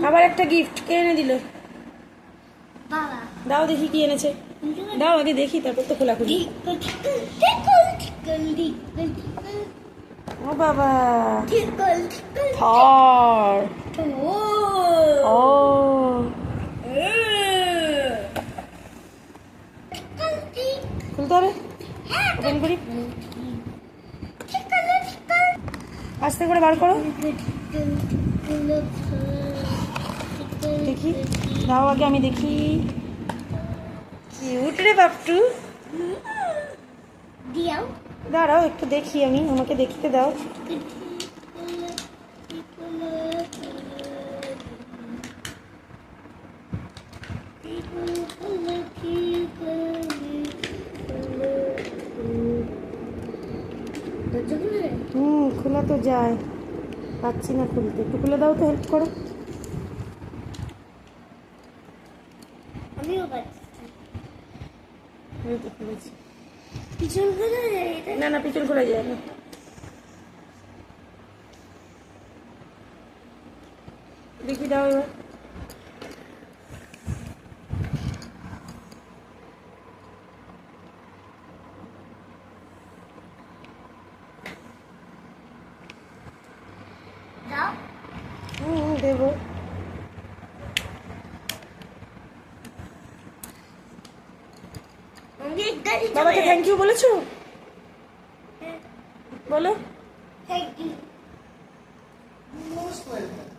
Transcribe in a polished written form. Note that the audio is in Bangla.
আবার একটা গিফট কে এনে দিল? বাবা দাও দেখি কি এনেছে। দাও আগে দেখি, তারপর তো খোলাখুলি। ও বাবা, থর। ও খুলতে হবে, ওপেন করি। আস্তে করে বার করো দেখি। দাও আগে আমি দেখি। কিউট রে বাপটু। দাঁড়াও একটু দেখি, আমি আমাকে দেখতে দাও। খোলা তো যায়, পাচ্ছি না খুলতে। একটু খুলে দাও তো, হেল্প করো। আমিও পাচ্ছি না না, পিছন খোলা যায় না। দেখি দাও এবার। দেবো। বাবাকে থ্যাংক ইউ বলেছো? বলো। Thank you most welcome.